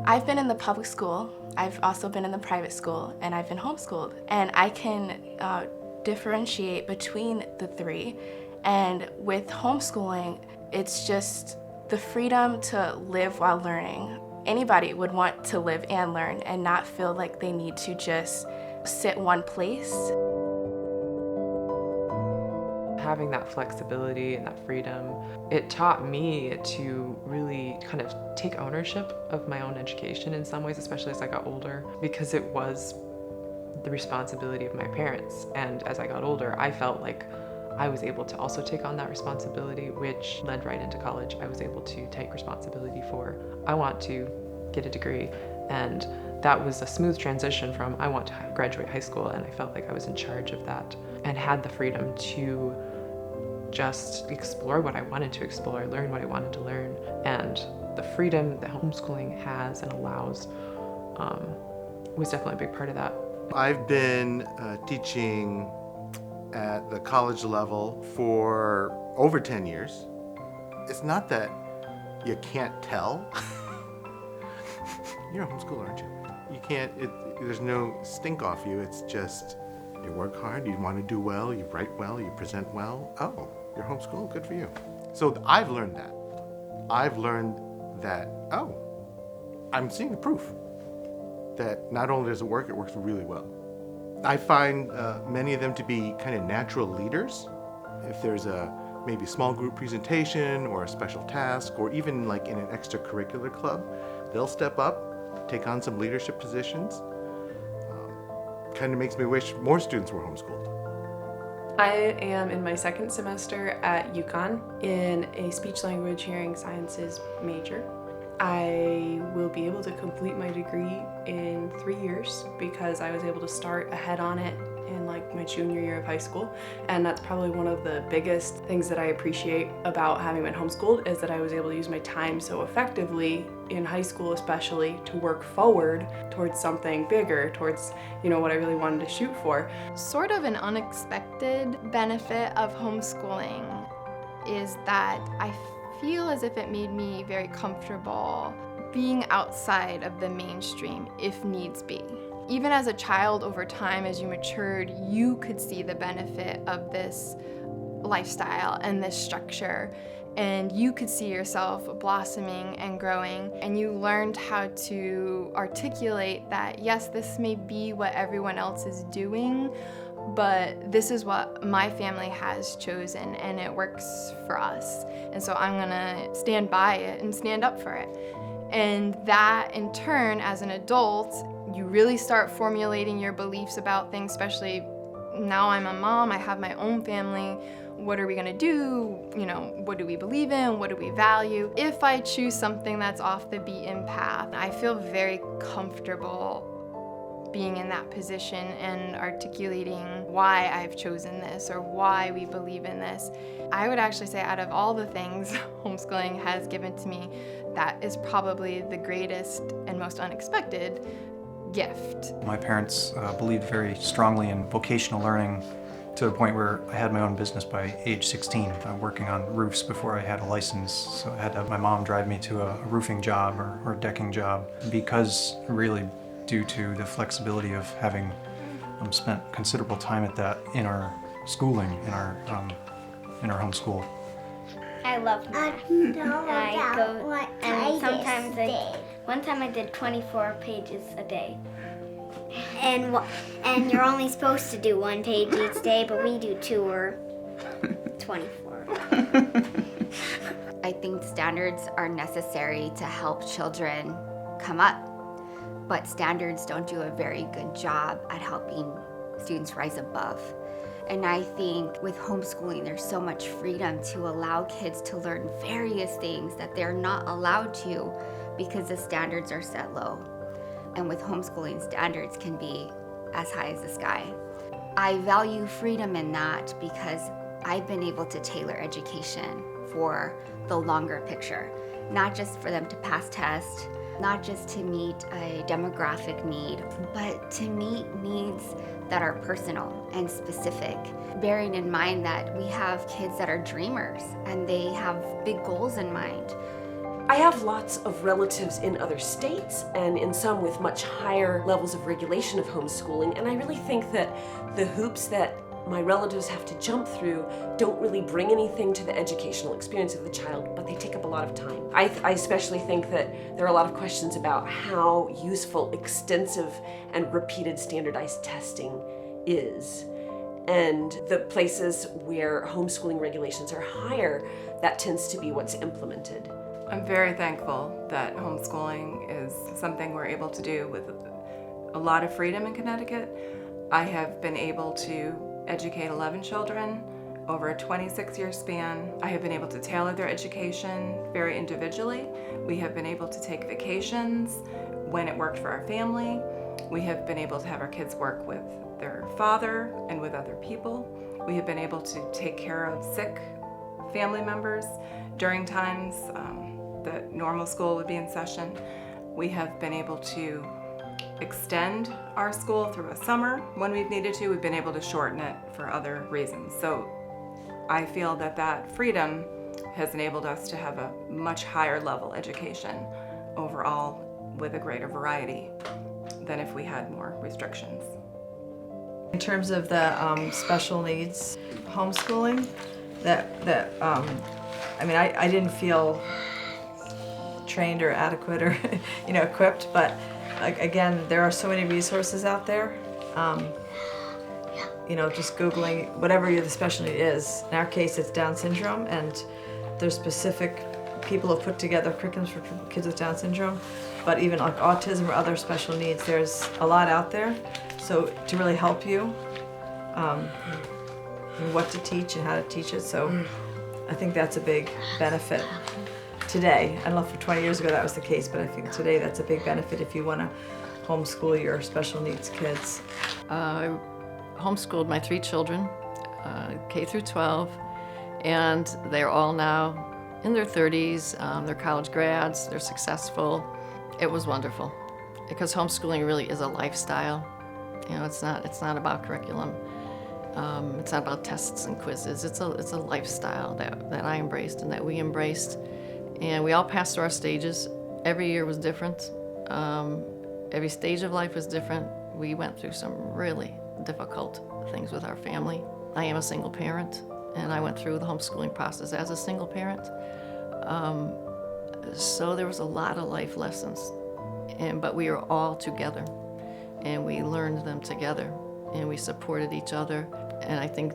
I've been in the public school, I've also been in the private school, and I've been homeschooled. And I can differentiate between the three. And with homeschooling, it's just the freedom to live while learning. Anybody would want to live and learn and not feel like they need to just sit one place. Having that flexibility and that freedom, it taught me to really kind of take ownership of my own education in some ways, especially as I got older, because it was the responsibility of my parents. And as I got older, I felt like I was able to also take on that responsibility, which led right into college. I was able to take responsibility for, I want to get a degree. And that was a smooth transition from I want to graduate high school, and I felt like I was in charge of that and had the freedom to just explore what I wanted to explore, learn what I wanted to learn. And the freedom that homeschooling has and allows was definitely a big part of that. I've been teaching at the college level for over 10 years. It's not that you can't tell. You're a homeschooler, aren't you? You can't, there's no stink off you. It's just you work hard, you want to do well, you write well, you present well. Oh, you're homeschooled, good for you. So I've learned that. I've learned that, oh, I'm seeing the proof that not only does it work really well. I find many of them to be kind of natural leaders. If there's maybe a small group presentation or a special task, or even like in an extracurricular club, they'll step up, take on some leadership positions. Kind of makes me wish more students were homeschooled. I am in my second semester at UConn in a speech language hearing sciences major. I will be able to complete my degree in 3 years because I was able to start ahead on it in like my junior year of high school. And that's probably one of the biggest things that I appreciate about having been homeschooled, is that I was able to use my time so effectively in high school, especially, to work forward towards something bigger, towards, you know, what I really wanted to shoot for. Sort of an unexpected benefit of homeschooling is that I feel as if it made me very comfortable being outside of the mainstream if needs be. Even as a child, over time, as you matured, you could see the benefit of this lifestyle and this structure, and you could see yourself blossoming and growing, and you learned how to articulate that, yes, this may be what everyone else is doing, but this is what my family has chosen and it works for us. And so I'm gonna stand by it and stand up for it. And that in turn, as an adult, you really start formulating your beliefs about things, especially now I'm a mom, I have my own family. What are we gonna do? You know, what do we believe in? What do we value? If I choose something that's off the beaten path, I feel very comfortable being in that position and articulating why I've chosen this or why we believe in this. I would actually say out of all the things homeschooling has given to me, that is probably the greatest and most unexpected gift. My parents believed very strongly in vocational learning to the point where I had my own business by age 16, working on roofs before I had a license. So I had to have my mom drive me to a roofing job or a decking job, because really due to the flexibility of having spent considerable time at that in our schooling, in our homeschool. I love math. And I go, and sometimes one time I did 24 pages a day. And you're only supposed to do 1 page each day, but we do 2 or 24. I think standards are necessary to help children come up, but standards don't do a very good job at helping students rise above. And I think with homeschooling, there's so much freedom to allow kids to learn various things that they're not allowed to because the standards are set low. And with homeschooling, standards can be as high as the sky. I value freedom in that because I've been able to tailor education for the longer picture, not just for them to pass tests, not just to meet a demographic need, but to meet needs that are personal and specific, bearing in mind that we have kids that are dreamers and they have big goals in mind. I have lots of relatives in other states and in some with much higher levels of regulation of homeschooling, and I really think that the hoops that my relatives have to jump through don't really bring anything to the educational experience of the child, but they take up a lot of time. I especially think that there are a lot of questions about how useful extensive and repeated standardized testing is. And the places where homeschooling regulations are higher, that tends to be what's implemented. I'm very thankful that homeschooling is something we're able to do with a lot of freedom in Connecticut. I have been able to educate 11 children over a 26-year span. I have been able to tailor their education very individually. We have been able to take vacations when it worked for our family. We have been able to have our kids work with their father and with other people. We have been able to take care of sick family members during times that normal school would be in session. We have been able to extend our school through a summer when we've needed to. We've been able to shorten it for other reasons. So I feel that that freedom has enabled us to have a much higher level education overall with a greater variety than if we had more restrictions. In terms of the special needs homeschooling, I didn't feel trained or adequate or equipped, but again, there are so many resources out there. Just Googling whatever the special need is. In our case, it's Down syndrome, and there's specific people who have put together curriculums for kids with Down syndrome, but even like autism or other special needs, there's a lot out there. So to really help you, what to teach and how to teach it. So I think that's a big benefit today. I don't know if 20 years ago that was the case, but I think today that's a big benefit if you want to homeschool your special needs kids. I homeschooled my 3 children, K through 12, and they're all now in their 30s. They're college grads, they're successful. It was wonderful because homeschooling really is a lifestyle. It's not about curriculum. It's not about tests and quizzes. It's a lifestyle that I embraced and that we embraced. And we all passed through our stages. Every year was different. Every stage of life was different. We went through some really difficult things with our family. I am a single parent, and I went through the homeschooling process as a single parent. So there was a lot of life lessons, but we were all together, and we learned them together, and we supported each other, and I think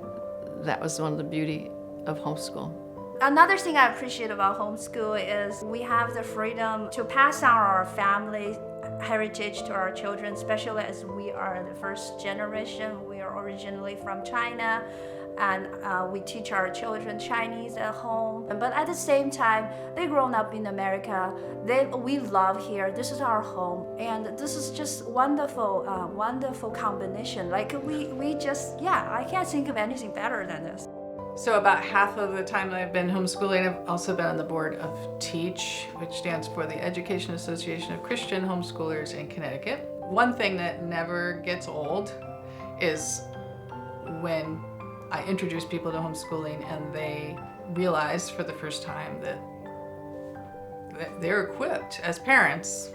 that was one of the beauty of homeschool. Another thing I appreciate about homeschool is we have the freedom to pass on our family heritage to our children, especially as we are the first generation. We are originally from China, and we teach our children Chinese at home. But at the same time, they've grown up in America. We love here. This is our home, and this is just wonderful, wonderful combination. Like I can't think of anything better than this. So about half of the time that I've been homeschooling, I've also been on the board of TEACH, which stands for the Education Association of Christian Homeschoolers in Connecticut. One thing that never gets old is when I introduce people to homeschooling and they realize for the first time that they're equipped as parents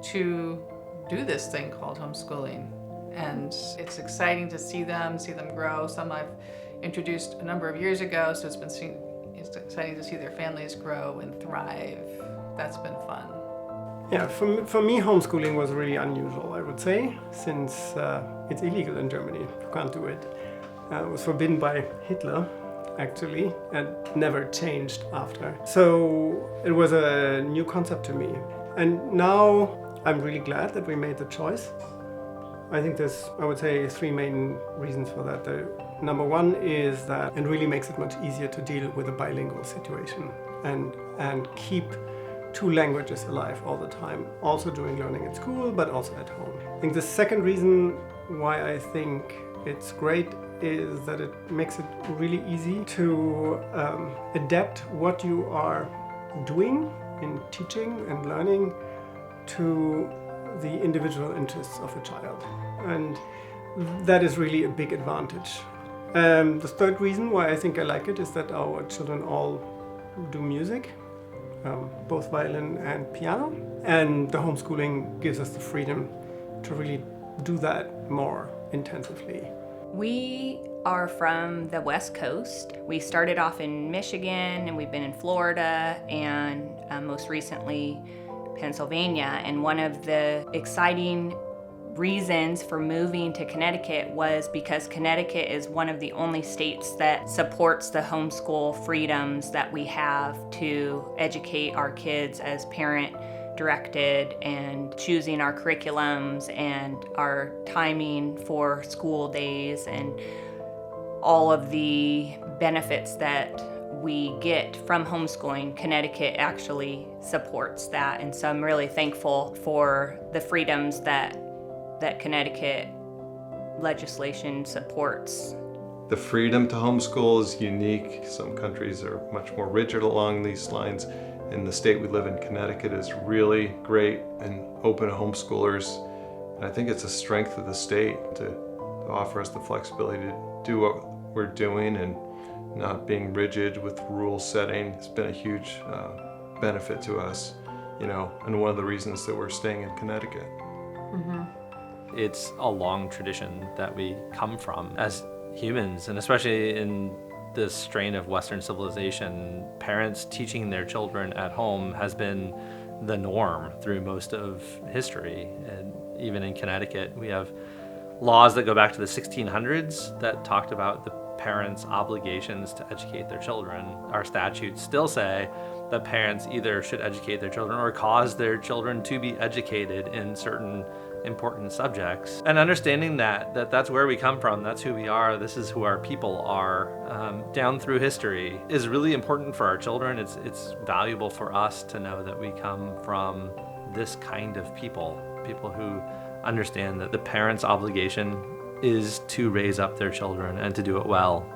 to do this thing called homeschooling. And it's exciting to see them grow. Some I've introduced a number of years ago, so it's exciting to see their families grow and thrive. That's been fun. Yeah, for me, homeschooling was really unusual, I would say, since it's illegal in Germany. You can't do it. It was forbidden by Hitler, actually, and never changed after. So it was a new concept to me. And now I'm really glad that we made the choice. I think there's, I would say, 3 main reasons for that. Number 1 is that it really makes it much easier to deal with a bilingual situation and keep 2 languages alive all the time, also during learning at school, but also at home. I think the second reason why I think it's great is that it makes it really easy to adapt what you are doing in teaching and learning to the individual interests of a child. And that is really a big advantage. The third reason why I think I like it is that our children all do music. both violin and piano. And the homeschooling gives us the freedom to really do that more intensively. We are from the West Coast. We started off in Michigan, and we've been in Florida, and most recently Pennsylvania. And one of the exciting reasons for moving to Connecticut was because Connecticut is one of the only states that supports the homeschool freedoms that we have to educate our kids as parent-directed, and choosing our curriculums and our timing for school days, and all of the benefits that we get from homeschooling. Connecticut actually supports that, and so I'm really thankful for the freedoms that Connecticut legislation supports. The freedom to homeschool is unique. Some countries are much more rigid along these lines. In the state we live in, Connecticut is really great and open to homeschoolers. And I think it's a strength of the state to offer us the flexibility to do what we're doing and not being rigid with rule setting. It's been a huge benefit to us, and one of the reasons that we're staying in Connecticut. Mm-hmm. It's a long tradition that we come from as humans, and especially in this strain of Western civilization, parents teaching their children at home has been the norm through most of history. And even in Connecticut, we have laws that go back to the 1600s that talked about the parents' obligations to educate their children. Our statutes still say that parents either should educate their children or cause their children to be educated in certain important subjects. And understanding that that's where we come from, that's who we are, this is who our people are, down through history, is really important for our children. It's valuable for us to know that we come from this kind of people who understand that the parents' obligation is to raise up their children and to do it well.